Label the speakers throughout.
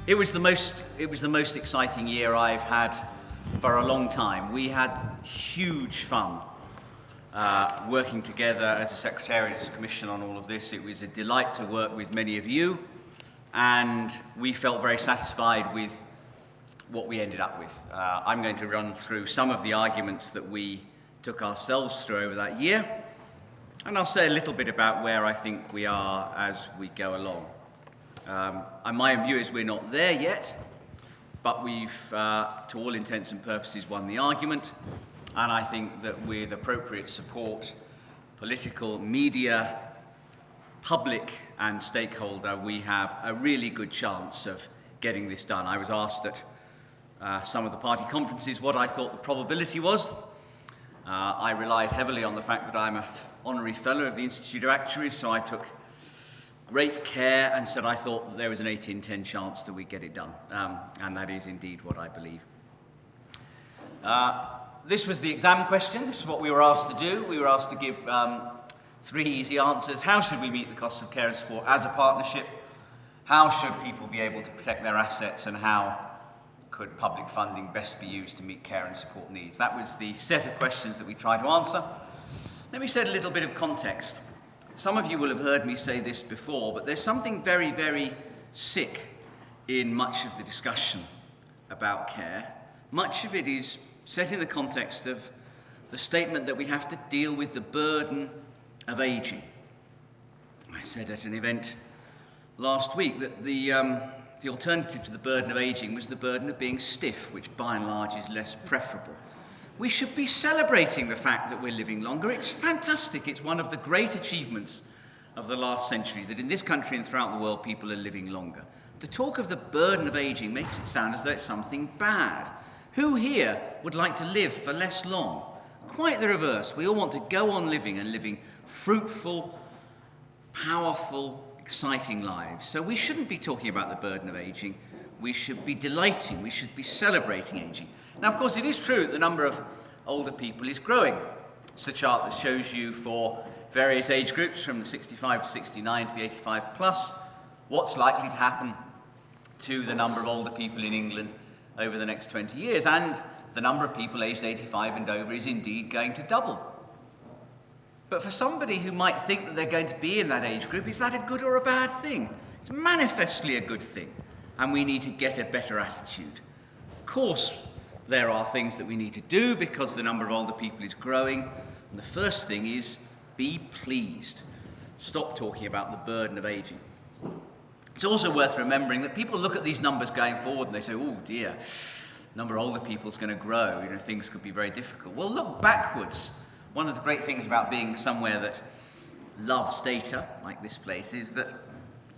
Speaker 1: It was the most exciting year I've had for a long time. We had huge fun working together as a Secretariat's Commission on all of this. It was a delight to work with many of you, and we felt very satisfied with what we ended up with. I'm going to run through some of the arguments that we took ourselves through over that year, and I'll say a little bit about where I think we are as we go along. And my view is we're not there yet, but we've, to all intents and purposes, won the argument, and I think that with appropriate support, political, media, public and stakeholder, we have a really good chance of getting this done. I was asked at some of the party conferences what I thought the probability was. I relied heavily on the fact that I'm an honorary fellow of the Institute of Actuaries, so I took great care and said I thought that there was an 8 in 10 chance that we'd get it done, and that is indeed what I believe. This was the exam question. This is what we were asked to do. We were asked to give 3 easy answers. How should we meet the costs of care and support as a partnership? How should people be able to protect their assets, and how could public funding best be used to meet care and support needs? That was the set of questions that we tried to answer. Let me set a little bit of context. Some of you will have heard me say this before, but there's something very, very sick in much of the discussion about care. Much of it is set in the context of the statement that we have to deal with the burden of aging. I said at an event last week that the alternative to the burden of aging was the burden of being stiff, which by and large is less preferable. We should be celebrating the fact that we're living longer. It's fantastic. It's one of the great achievements of the last century that in this country and throughout the world people are living longer. To talk of the burden of aging makes it sound as though it's something bad. Who here would like to live for less long? Quite the reverse. We all want to go on living and living fruitful, powerful, exciting lives. So we shouldn't be talking about the burden of aging. We should be delighting. We should be celebrating aging. Now, of course, it is true that the number of older people is growing. It's a chart that shows you for various age groups from the 65 to 69 to the 85 plus, what's likely to happen to the number of older people in England over the next 20 years. And the number of people aged 85 and over is indeed going to double. But for somebody who might think that they're going to be in that age group, is that a good or a bad thing? It's manifestly a good thing, and we need to get a better attitude. Of course, there are things that we need to do because the number of older people is growing, and the first thing is be pleased. Stop talking about the burden of aging. It's also worth remembering that people look at these numbers going forward and they say, oh dear, the number of older people is going to grow, things could be very difficult. Well, look backwards. One of the great things about being somewhere that loves data, like this place, is that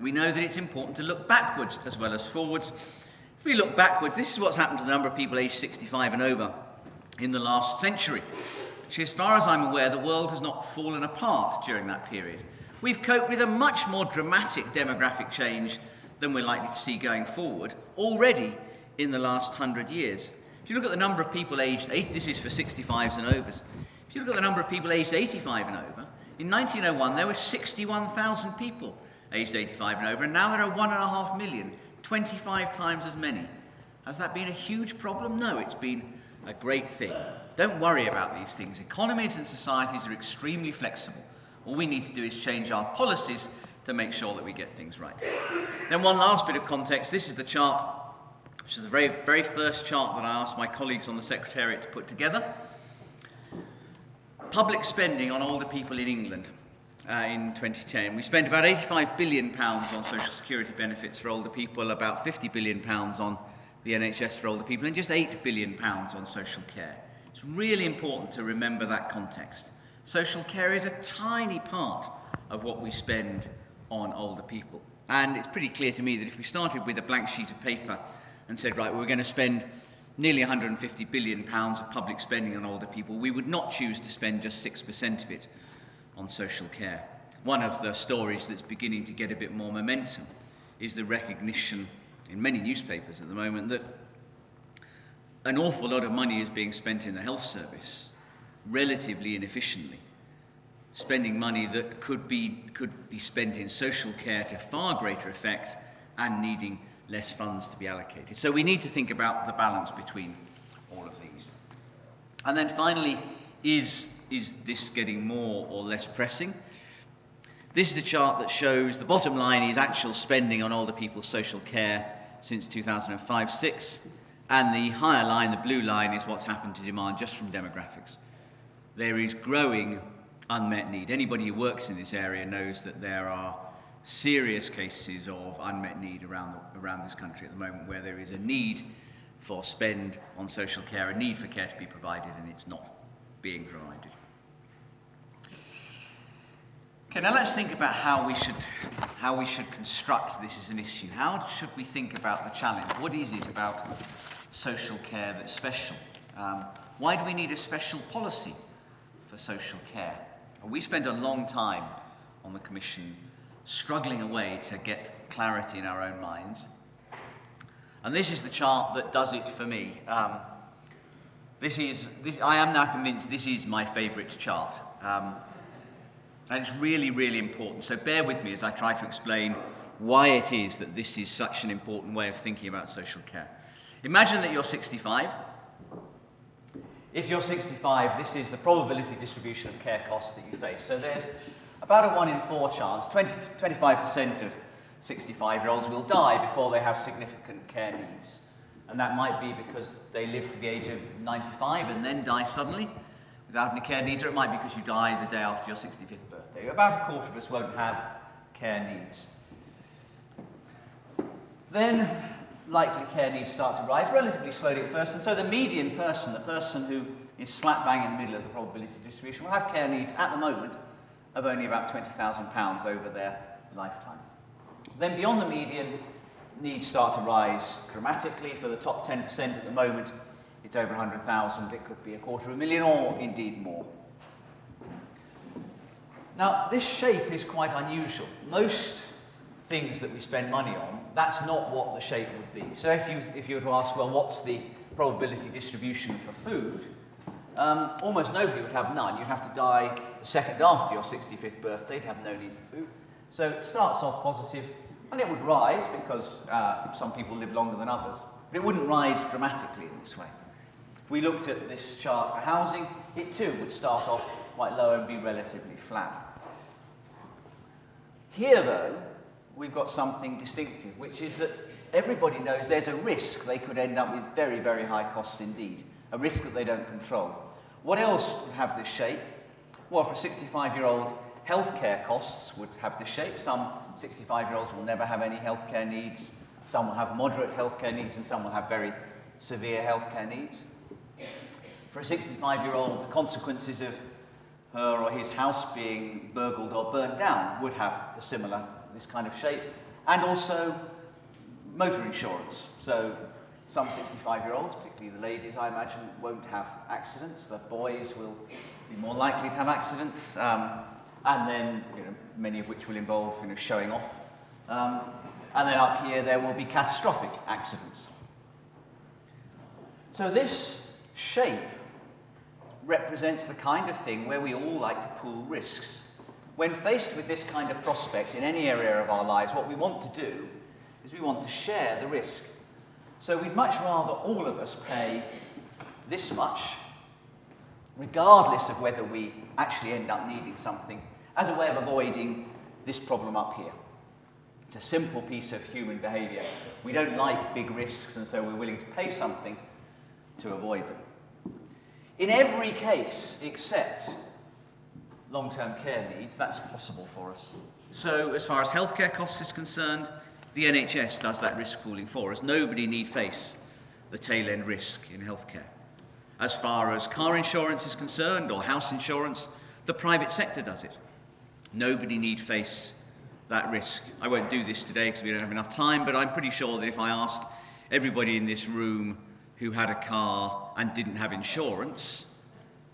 Speaker 1: we know that it's important to look backwards as well as forwards. If we look backwards, this is what's happened to the number of people aged 65 and over in the last century, which, as far as I'm aware, the world has not fallen apart during that period. We've coped with a much more dramatic demographic change than we're likely to see going forward already in the last 100 years. If you look at the number of people aged, this is for 65s and overs, if you look at the number of people aged 85 and over, in 1901 there were 61,000 people aged 85 and over, and now there are 1.5 million, 25 times as many. Has that been a huge problem? No, it's been a great thing. Don't worry about these things. Economies and societies are extremely flexible. All we need to do is change our policies to make sure that we get things right. Then one last bit of context. This is the chart, which is the very, very first chart that I asked my colleagues on the Secretariat to put together. Public spending on older people in England in 2010. We spent about £85 billion on social security benefits for older people, about £50 billion on the NHS for older people, and just £8 billion on social care. It's really important to remember that context. Social care is a tiny part of what we spend on older people. And it's pretty clear to me that if we started with a blank sheet of paper and said, right, we're going to spend nearly £150 billion of public spending on older people, we would not choose to spend just 6% of it on social care. One of the stories that's beginning to get a bit more momentum is the recognition in many newspapers at the moment that an awful lot of money is being spent in the health service relatively inefficiently, spending money that could be spent in social care to far greater effect and needing less funds to be allocated. So we need to think about the balance between all of these. And then finally, is this getting more or less pressing? This is a chart that shows the bottom line is actual spending on older people's social care since 2005-06, and the higher line, the blue line, is what's happened to demand just from demographics. There is growing unmet need. Anybody who works in this area knows that there are serious cases of unmet need around this country at the moment, where there is a need for spend on social care, a need for care to be provided, and it's not being provided. Okay, now let's think about how we should construct this as an issue. How should we think about the challenge? What is it about social care that's special? Why do we need a special policy for social care? Well, we spent a long time on the Commission struggling away to get clarity in our own minds. And this is the chart that does it for me. I am now convinced this is my favourite chart. And it's really, really important. So bear with me as I try to explain why it is that this is such an important way of thinking about social care. Imagine that you're 65. If you're 65, this is the probability distribution of care costs that you face. So there's about a 1 in 4 chance, 25% of 65-year-olds will die before they have significant care needs. And that might be because they live to the age of 95 and then die suddenly without any care needs, or it might be because you die the day after your 65th birthday. About a quarter of us won't have care needs. Then likely care needs start to rise relatively slowly at first, and so the median person, the person who is slap bang in the middle of the probability distribution, will have care needs at the moment of only about £20,000 over their lifetime. Then beyond the median, needs start to rise dramatically. For the top 10% at the moment, it's over 100,000, it could be 250,000 or indeed more. Now, this shape is quite unusual. Most things that we spend money on, that's not what the shape would be. So if you were to ask, well, what's the probability distribution for food? Almost nobody would have none. You'd have to die the second after your 65th birthday to have no need for food. So it starts off positive, and it would rise because some people live longer than others. But it wouldn't rise dramatically in this way. If we looked at this chart for housing, it too would start off quite low and be relatively flat. Here, though, we've got something distinctive, which is that everybody knows there's a risk they could end up with very, very high costs indeed, a risk that they don't control. What else would have this shape? Well, for a 65-year-old, healthcare costs would have this shape. Some 65-year-olds will never have any healthcare needs, some will have moderate healthcare needs, and some will have very severe healthcare needs. For a 65-year-old, the consequences of her or his house being burgled or burned down would have this kind of shape, and also motor insurance. So some 65-year-olds, particularly the ladies, I imagine, won't have accidents. The boys will be more likely to have accidents, and then many of which will involve showing off. And then up here there will be catastrophic accidents. So this shape represents the kind of thing where we all like to pool risks. When faced with this kind of prospect in any area of our lives, what we want to do is we want to share the risk. So we'd much rather all of us pay this much, regardless of whether we actually end up needing something, as a way of avoiding this problem up here. It's a simple piece of human behaviour. We don't like big risks, and so we're willing to pay something to avoid them. In every case, except long-term care needs, that's possible for us. So as far as healthcare costs is concerned, the NHS does that risk pooling for us. Nobody need face the tail-end risk in healthcare. As far as car insurance is concerned, or house insurance, the private sector does it. Nobody need face that risk. I won't do this today because we don't have enough time, but I'm pretty sure that if I asked everybody in this room who had a car and didn't have insurance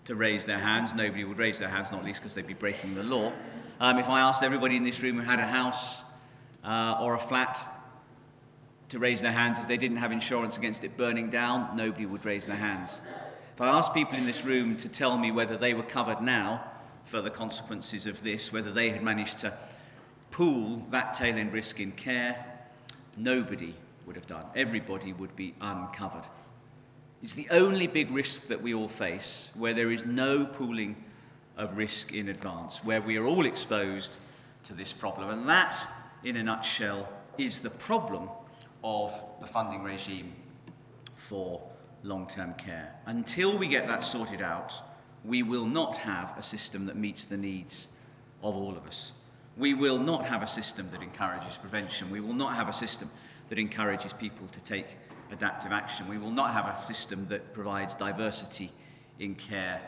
Speaker 1: to raise their hands, nobody would raise their hands, not least because they'd be breaking the law. If I asked everybody in this room who had a house or a flat to raise their hands if they didn't have insurance against it burning down, nobody would raise their hands. If I asked people in this room to tell me whether they were covered now for the consequences of this, whether they had managed to pool that tail-end risk in care, nobody would have done. Everybody would be uncovered. It's the only big risk that we all face, where there is no pooling of risk in advance, where we are all exposed to this problem. And that, in a nutshell, is the problem of the funding regime for long-term care. Until we get that sorted out, we will not have a system that meets the needs of all of us. We will not have a system that encourages prevention. We will not have a system that encourages people to take adaptive action. We will not have a system that provides diversity in care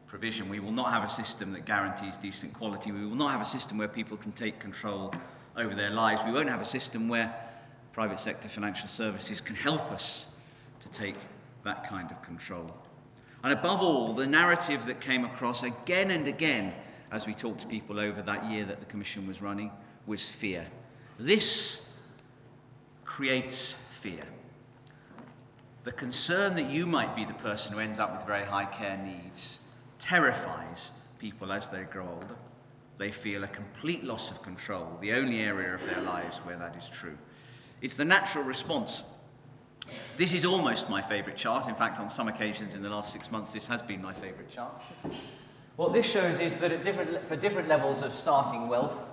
Speaker 1: provision. We will not have a system that guarantees decent quality. We will not have a system where people can take control over their lives. We won't have a system where private sector financial services can help us to take that kind of control. And above all, the narrative that came across again and again as we talked to people over that year that the Commission was running was fear. This creates fear. The concern that you might be the person who ends up with very high care needs terrifies people as they grow older. They feel a complete loss of control, the only area of their lives where that is true. It's the natural response. This is almost my favourite chart. In fact, on some occasions in the last 6 months, this has been my favourite chart. What this shows is that for different levels of starting wealth,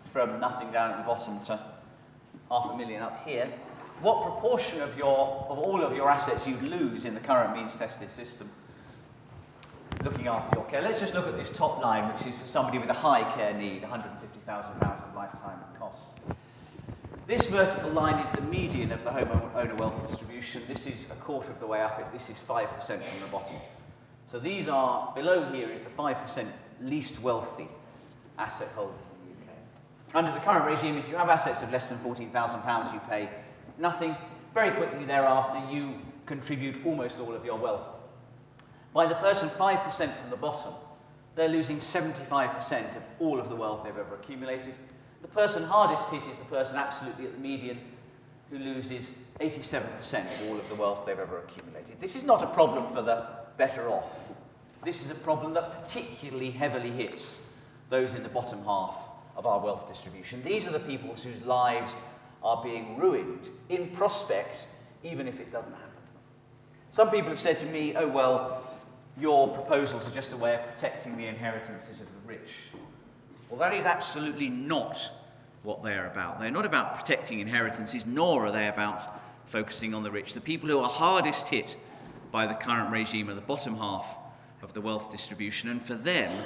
Speaker 1: from nothing down at the bottom to $500,000 up here, what proportion of all of your assets you'd lose in the current means-tested system looking after your care. Let's just look at this top line, which is for somebody with a high care need, £150,000 of lifetime costs. This vertical line is the median of the homeowner wealth distribution. This is a quarter of the way up. This is 5% from the bottom. So these are, below here is the 5% least wealthy asset holder in the UK. Under the current regime, if you have assets of less than £14,000, you pay nothing. Very quickly thereafter, you contribute almost all of your wealth. By the person 5% from the bottom, they're losing 75% of all of the wealth they've ever accumulated. The person hardest hit is the person absolutely at the median, who loses 87% of all of the wealth they've ever accumulated. This is not a problem for the better off. This is a problem that particularly heavily hits those in the bottom half of our wealth distribution. These are the people whose lives are being ruined in prospect, even if it doesn't happen to them. Some people have said to me, oh, well, your proposals are just a way of protecting the inheritances of the rich. Well, that is absolutely not what they're about. They're not about protecting inheritances, nor are they about focusing on the rich. The people who are hardest hit by the current regime are the bottom half of the wealth distribution, and for them,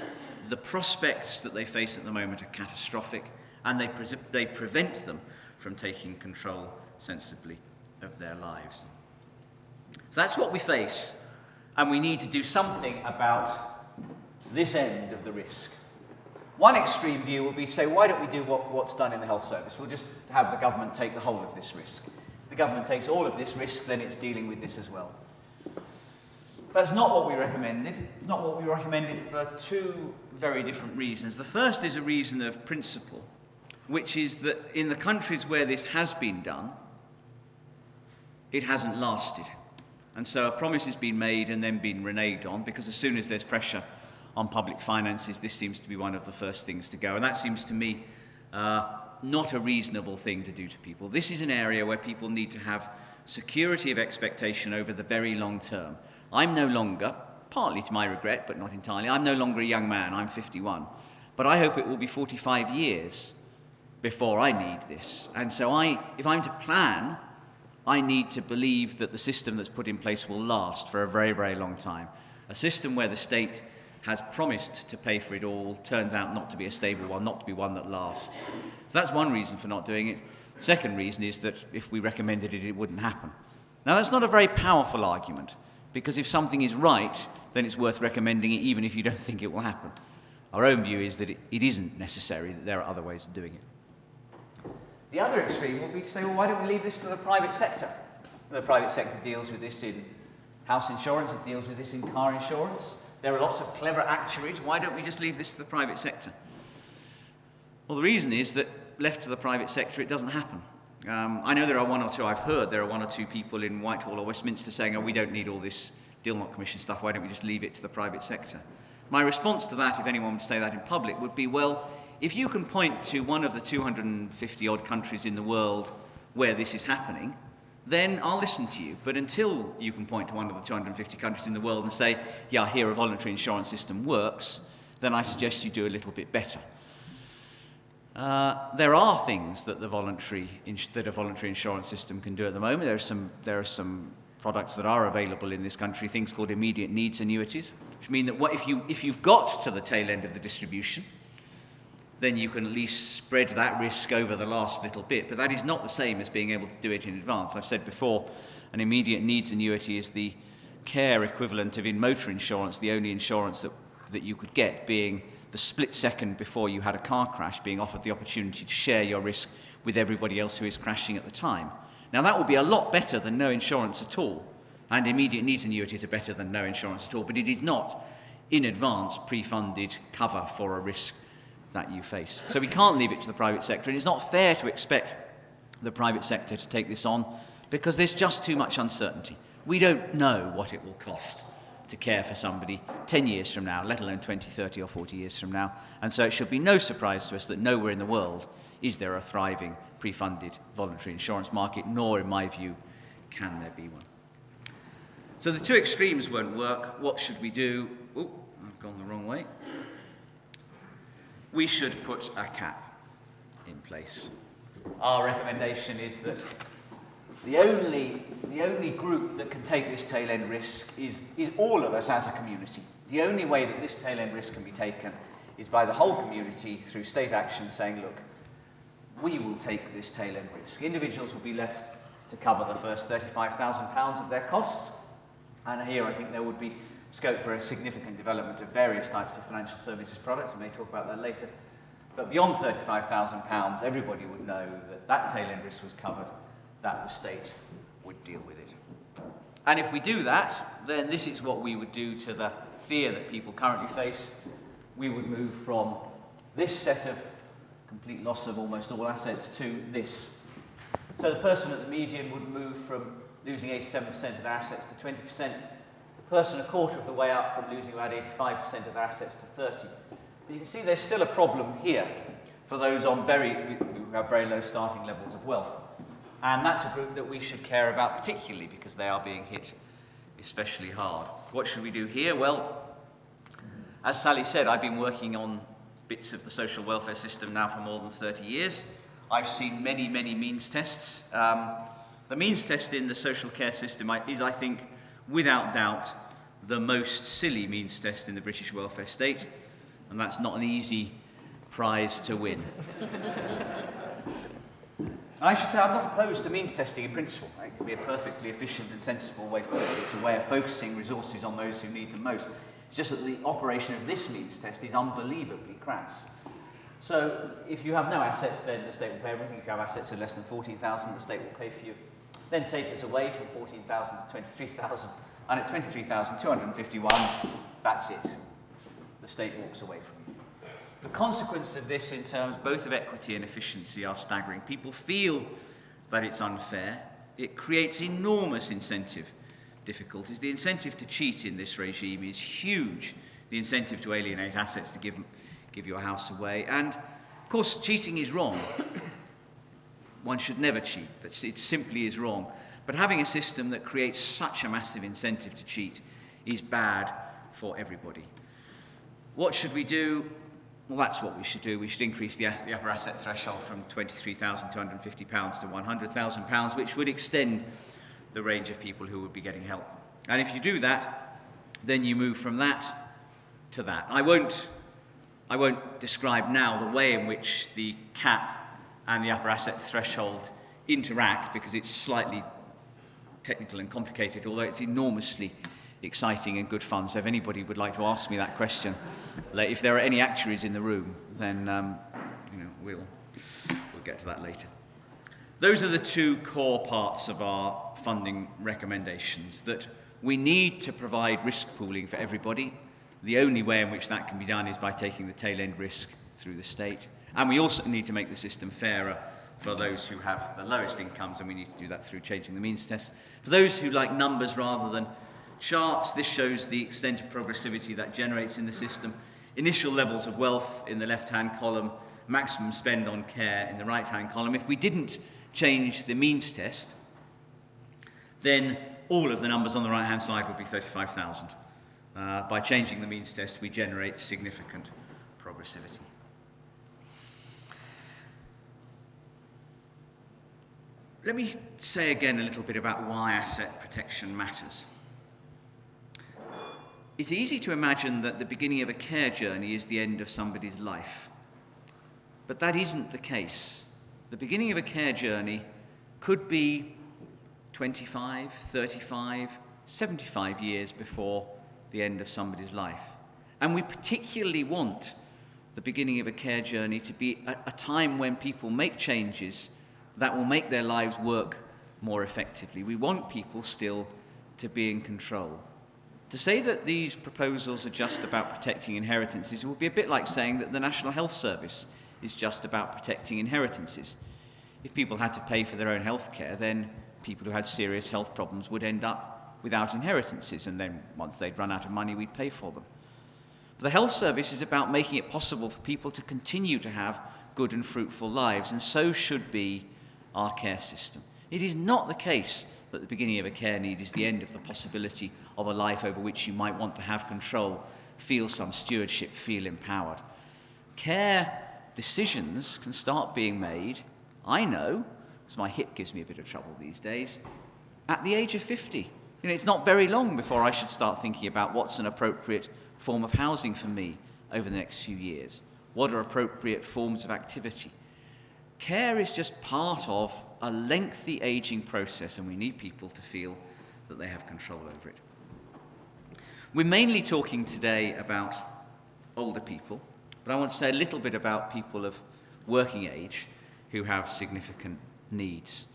Speaker 1: the prospects that they face at the moment are catastrophic, and they prevent them from taking control sensibly of their lives. So that's what we face, and we need to do something about this end of the risk. One extreme view will be to say, why don't we do what's done in the health service? We'll just have the government take the whole of this risk. If the government takes all of this risk, then it's dealing with this as well. That's not what we recommended. It's not what we recommended for two very different reasons. The first is a reason of principle, which is that in the countries where this has been done, it hasn't lasted. And so a promise has been made and then been reneged on, because as soon as there's pressure on public finances, this seems to be one of the first things to go. And that seems to me not a reasonable thing to do to people. This is an area where people need to have security of expectation over the very long term. I'm no longer, partly to my regret, but not entirely, I'm no longer a young man, I'm 51. But I hope it will be 45 years before I need this. And so if I'm to plan, I need to believe that the system that's put in place will last for a very, very long time. A system where the state has promised to pay for it all turns out not to be a stable one, not to be one that lasts. So that's one reason for not doing it. The second reason is that if we recommended it, it wouldn't happen. Now, that's not a very powerful argument, because if something is right, then it's worth recommending it even if you don't think it will happen. Our own view is that it isn't necessary, that there are other ways of doing it. The other extreme would be to say, well, why don't we leave this to the private sector? The private sector deals with this in house insurance, it deals with this in car insurance. There are lots of clever actuaries. Why don't we just leave this to the private sector? Well, the reason is that left to the private sector, it doesn't happen. I know I've heard there are one or two people in Whitehall or Westminster saying, oh, we don't need all this Dilnot Commission stuff, why don't we just leave it to the private sector? My response to that, if anyone would say that in public, would be, well, if you can point to one of the 250-odd countries in the world where this is happening, then I'll listen to you. But until you can point to one of the 250 countries in the world and say, yeah, here a voluntary insurance system works, then I suggest you do a little bit better. There are things that a voluntary insurance system can do at the moment. There are some products that are available in this country, things called immediate needs annuities, which mean that if you've got to the tail end of the distribution, then you can at least spread that risk over the last little bit. But that is not the same as being able to do it in advance. I've said before, an immediate needs annuity is the care equivalent of, in motor insurance, the only insurance that you could get being the split second before you had a car crash, being offered the opportunity to share your risk with everybody else who is crashing at the time. Now that would be a lot better than no insurance at all, and immediate needs annuities are better than no insurance at all, but it is not in advance pre-funded cover for a risk that you face. So we can't leave it to the private sector, and it's not fair to expect the private sector to take this on because there's just too much uncertainty. We don't know what it will cost to care for somebody 10 years from now, let alone 20, 30 or 40 years from now. And so it should be no surprise to us that nowhere in the world is there a thriving pre-funded voluntary insurance market, nor, in my view, can there be one. So the two extremes won't work. What should we do? Oh, I've gone the wrong way. We should put a cap in place. Our recommendation is that the only group that can take this tail-end risk is all of us as a community. The only way that this tail-end risk can be taken is by the whole community through state action saying, look, we will take this tail-end risk. Individuals will be left to cover the first £35,000 of their costs, and here I think there would be scope for a significant development of various types of financial services products. We may talk about that later. But beyond £35,000, everybody would know that that tail-end risk was covered, that the state would deal with it. And if we do that, then this is what we would do to the fear that people currently face. We would move from this set of complete loss of almost all assets to this. So the person at the median would move from losing 87% of their assets to 20%. Person a quarter of the way up from losing about 85% of their assets to 30%. But you can see there's still a problem here for those who have very low starting levels of wealth. And that's a group that we should care about particularly because they are being hit especially hard. What should we do here? Well, as Sally said, I've been working on bits of the social welfare system now for more than 30 years. I've seen many, many means tests. The means test in the social care system is, I think, without doubt, the most silly means test in the British welfare state, and that's not an easy prize to win. I should say I'm not opposed to means testing in principle. It can be a perfectly efficient and sensible way forward. It's a way of focusing resources on those who need them most. It's just that the operation of this means test is unbelievably crass. So if you have no assets, then the state will pay everything. If you have assets of less than 14,000, the state will pay for you. Then tapers away from 14,000 to 23,000. And at 23,251, that's it. The state walks away from you. The consequences of this in terms both of equity and efficiency are staggering. People feel that it's unfair. It creates enormous incentive difficulties. The incentive to cheat in this regime is huge. The incentive to alienate assets, to give your house away. And, of course, cheating is wrong. One should never cheat. It simply is wrong. But having a system that creates such a massive incentive to cheat is bad for everybody. What should we do? Well, that's what we should do. We should increase the upper asset threshold from £23,250 to £100,000, which would extend the range of people who would be getting help. And if you do that, then you move from that to that. I won't describe now the way in which the cap and the upper asset threshold interact because it's slightly technical and complicated, although it's enormously exciting and good fun. So if anybody would like to ask me that question, if there are any actuaries in the room, then we'll get to that later. Those are the two core parts of our funding recommendations, that we need to provide risk pooling for everybody. The only way in which that can be done is by taking the tail-end risk through the state. And we also need to make the system fairer for those who have the lowest incomes, and we need to do that through changing the means test. For those who like numbers rather than charts, this shows the extent of progressivity that generates in the system. Initial levels of wealth in the left-hand column, maximum spend on care in the right-hand column. If we didn't change the means test, then all of the numbers on the right-hand side would be 35,000. By changing the means test, we generate significant progressivity. Let me say again a little bit about why asset protection matters. It's easy to imagine that the beginning of a care journey is the end of somebody's life. But that isn't the case. The beginning of a care journey could be 25, 35, 75 years before the end of somebody's life. And we particularly want the beginning of a care journey to be a time when people make changes that will make their lives work more effectively. We want people still to be in control. To say that these proposals are just about protecting inheritances would be a bit like saying that the National Health Service is just about protecting inheritances. If people had to pay for their own health care, then people who had serious health problems would end up without inheritances, and then once they'd run out of money, we'd pay for them. But the health service is about making it possible for people to continue to have good and fruitful lives, and so should be our care system. It is not the case that the beginning of a care need is the end of the possibility of a life over which you might want to have control, feel some stewardship, feel empowered. Care decisions can start being made, I know, because my hip gives me a bit of trouble these days, at the age of 50. It's not very long before I should start thinking about what's an appropriate form of housing for me over the next few years. What are appropriate forms of activity? Care is just part of a lengthy aging process, and we need people to feel that they have control over it. We're mainly talking today about older people, but I want to say a little bit about people of working age who have significant needs.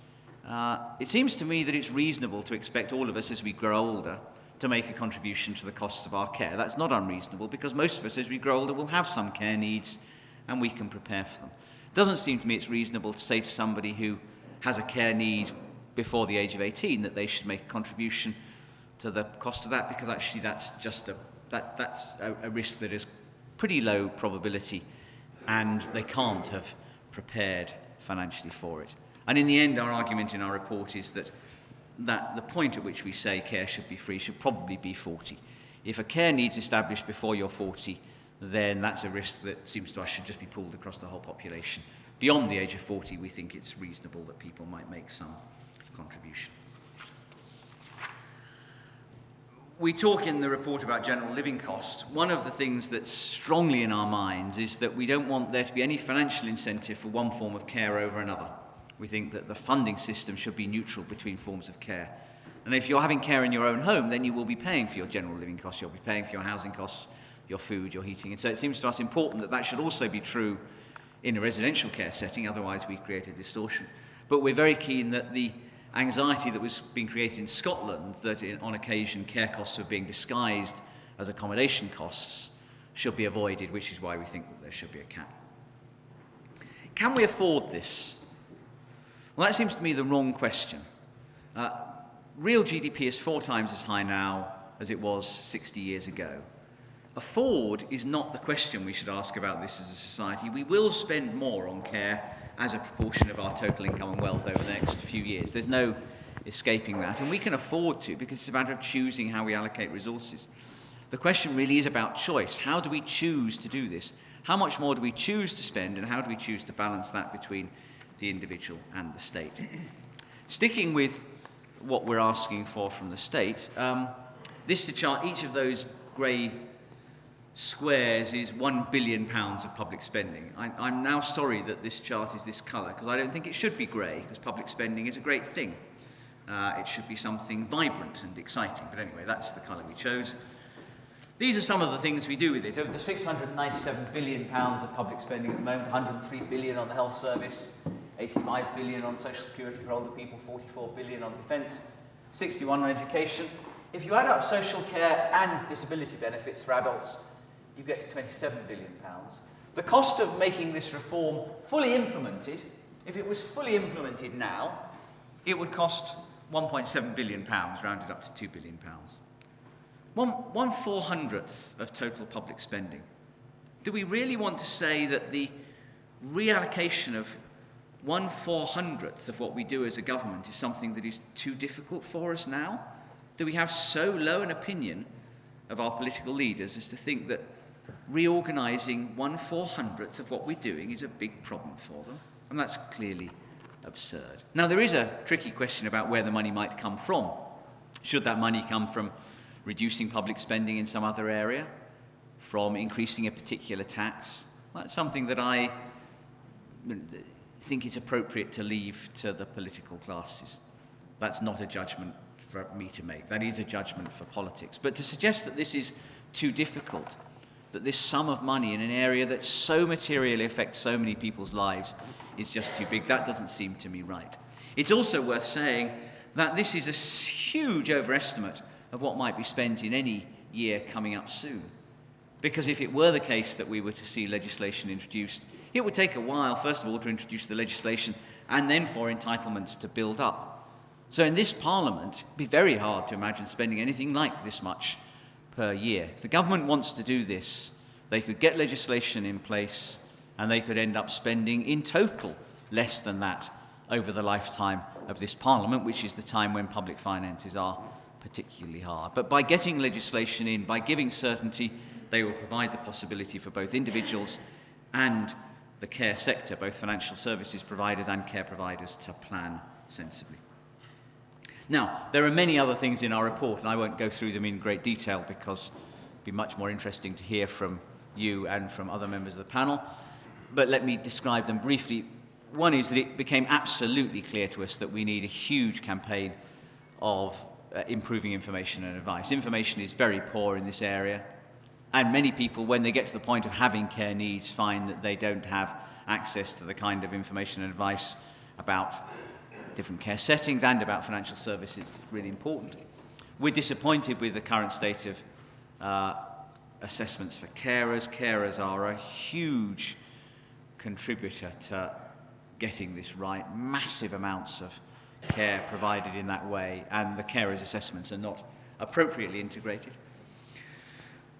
Speaker 1: It seems to me that it's reasonable to expect all of us as we grow older to make a contribution to the costs of our care. That's not unreasonable, because most of us as we grow older will have some care needs and we can prepare for them. It doesn't seem to me it's reasonable to say to somebody who has a care need before the age of 18 that they should make a contribution to the cost of that, because actually that's just a risk that is pretty low probability, and they can't have prepared financially for it. And in the end, our argument in our report is that the point at which we say care should be free should probably be 40. If a care need's established before you're 40, then that's a risk that seems to us should just be pulled across the whole population. Beyond the age of 40, we think it's reasonable that people might make some contribution. We talk in the report about general living costs. One of the things that's strongly in our minds is that we don't want there to be any financial incentive for one form of care over another. We think that the funding system should be neutral between forms of care. And if you're having care in your own home, then you will be paying for your general living costs, you'll be paying for your housing costs, your food, your heating. And so it seems to us important that that should also be true in a residential care setting, otherwise we create a distortion. But we're very keen that the anxiety that was being created in Scotland, that on occasion care costs were being disguised as accommodation costs, should be avoided, which is why we think that there should be a cap. Can we afford this? Well, that seems to me the wrong question. Real GDP is 4 times as high now as it was 60 years ago. Afford is not the question we should ask about this as a society. We will spend more on care as a proportion of our total income and wealth over the next few years. There's no escaping that, and we can afford to, because it's a matter of choosing how we allocate resources. The question really is about choice. How do we choose to do this? How much more do we choose to spend, and how do we choose to balance that between the individual and the state? Sticking with what we're asking for from the state, this is a chart. Each of those grey squares is £1 billion of public spending. I'm now sorry that this chart is this colour, because I don't think it should be grey, because public spending is a great thing. It should be something vibrant and exciting, but anyway, that's the colour we chose. These are some of the things we do with it. Over the £697 billion of public spending at the moment, £103 billion on the health service, £85 billion on social security for older people, £44 billion on defence, £61 billion on education. If you add up social care and disability benefits for adults, you get to £27 billion. The cost of making this reform fully implemented, if it was fully implemented now, it would cost £1.7 billion, rounded up to £2 billion. 1/400th of total public spending. Do we really want to say that the reallocation of 1/400th of what we do as a government is something that is too difficult for us now? Do we have so low an opinion of our political leaders as to think that reorganising 1/400th of what we're doing is a big problem for them? And that's clearly absurd. Now, there is a tricky question about where the money might come from. Should that money come from reducing public spending in some other area, from increasing a particular tax? That's something that I think it's appropriate to leave to the political classes. That's not a judgment for me to make. That is a judgment for politics. But to suggest that this is too difficult, that this sum of money in an area that so materially affects so many people's lives is just too big, that doesn't seem to me right. It's also worth saying that this is a huge overestimate of what might be spent in any year coming up soon. Because if it were the case that we were to see legislation introduced, it would take a while, first of all, to introduce the legislation and then for entitlements to build up. So in this Parliament, it'd be very hard to imagine spending anything like this much per year. If the government wants to do this, they could get legislation in place and they could end up spending in total less than that over the lifetime of this Parliament, which is the time when public finances are particularly hard. But by getting legislation in, by giving certainty, they will provide the possibility for both individuals and the care sector, both financial services providers and care providers, to plan sensibly. Now, there are many other things in our report, and I won't go through them in great detail because it'd be much more interesting to hear from you and from other members of the panel. But let me describe them briefly. One is that it became absolutely clear to us that we need a huge campaign of improving information and advice. Information is very poor in this area, and many people, when they get to the point of having care needs, find that they don't have access to the kind of information and advice about different care settings and about financial services. It's really important. We're disappointed with the current state of assessments for carers. Carers are a huge contributor to getting this right. Massive amounts of care provided in that way, and the carers' assessments are not appropriately integrated.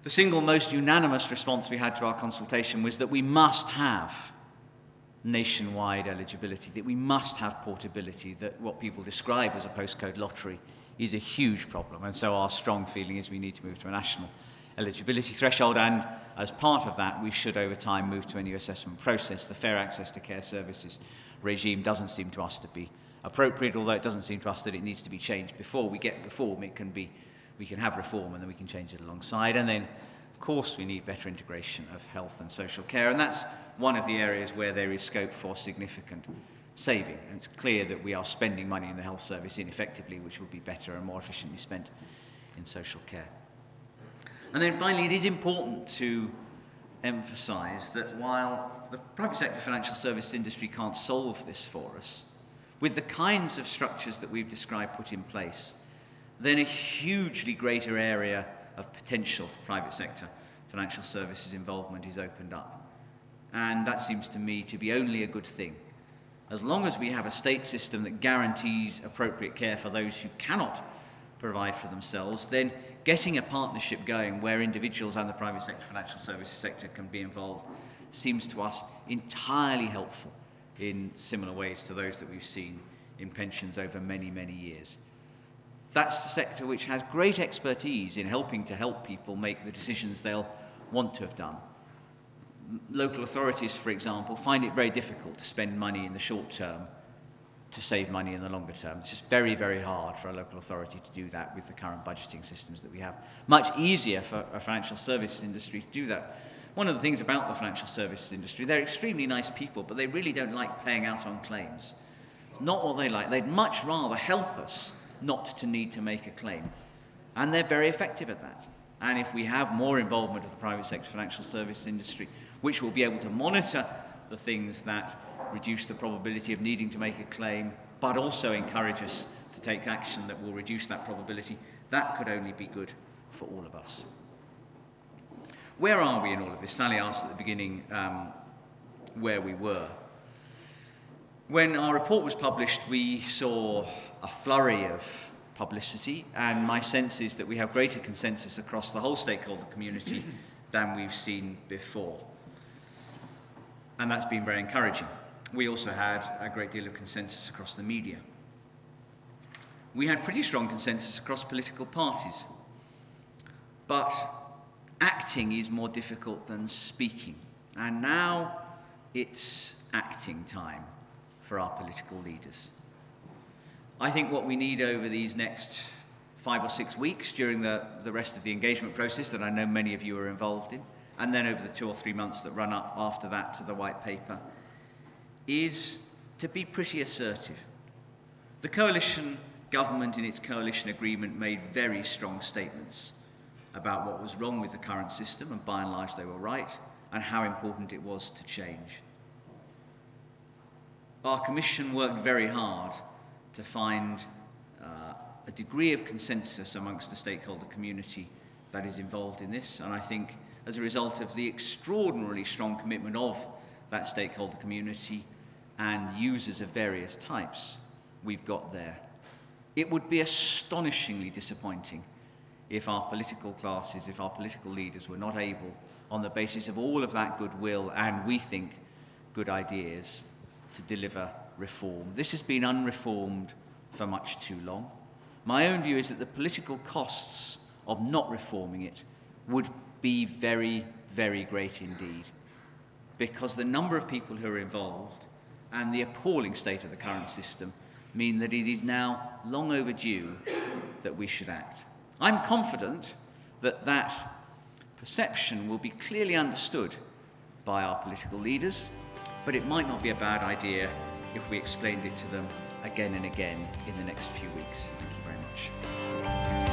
Speaker 1: The single most unanimous response we had to our consultation was that we must have nationwide eligibility, that we must have portability, that what people describe as a postcode lottery is a huge problem. And so our strong feeling is we need to move to a national eligibility threshold, and as part of that, we should over time move to a new assessment process. The fair access to care services regime doesn't seem to us to be appropriate, although it doesn't seem to us that it needs to be changed before we get reform. We can have reform and then we can change it alongside. And then, of course, we need better integration of health and social care, and that's one of the areas where there is scope for significant saving. And it's clear that we are spending money in the health service ineffectively, which would be better and more efficiently spent in social care. And then finally, it is important to emphasise that while the private sector financial services industry can't solve this for us, with the kinds of structures that we've described put in place, then a hugely greater area of potential for private sector financial services involvement is opened up. And that seems to me to be only a good thing. As long as we have a state system that guarantees appropriate care for those who cannot provide for themselves, then getting a partnership going where individuals and the private sector financial services sector can be involved seems to us entirely helpful in similar ways to those that we've seen in pensions over many, many years. That's the sector which has great expertise in helping to help people make the decisions they'll want to have done. Local authorities, for example, find it very difficult to spend money in the short term to save money in the longer term. It's just very, very hard for a local authority to do that with the current budgeting systems that we have. Much easier for a financial services industry to do that. One of the things about the financial services industry, they're extremely nice people, but they really don't like paying out on claims. It's not what they like. They'd much rather help us not to need to make a claim. And they're very effective at that. And if we have more involvement of the private sector financial services industry, which will be able to monitor the things that reduce the probability of needing to make a claim, but also encourage us to take action that will reduce that probability, that could only be good for all of us. Where are we in all of this? Sally asked at the beginning where we were. When our report was published, we saw a flurry of publicity, and my sense is that we have greater consensus across the whole stakeholder community than we've seen before. And that's been very encouraging. we also had a great deal of consensus across the media. We had pretty strong consensus across political parties. But acting is more difficult than speaking. And now it's acting time for our political leaders. I think what we need over these next 5 or 6 weeks during the rest of the engagement process that I know many of you are involved in, and then over the 2 or 3 months that run up after that to the white paper, is to be pretty assertive. The coalition government in its coalition agreement made very strong statements about what was wrong with the current system, and by and large they were right, and how important it was to change. Our Commission worked very hard to find a degree of consensus amongst the stakeholder community that is involved in this, and I think as a result of the extraordinarily strong commitment of that stakeholder community and users of various types, we've got there. It would be astonishingly disappointing if our political classes, if our political leaders were not able, on the basis of all of that goodwill and, we think, good ideas, to deliver reform. This has been unreformed for much too long. My own view is that the political costs of not reforming it would be very, very great indeed, because the number of people who are involved and the appalling state of the current system mean that it is now long overdue that we should act. I'm confident that that perception will be clearly understood by our political leaders, but it might not be a bad idea if we explained it to them again and again in the next few weeks. Thank you very much.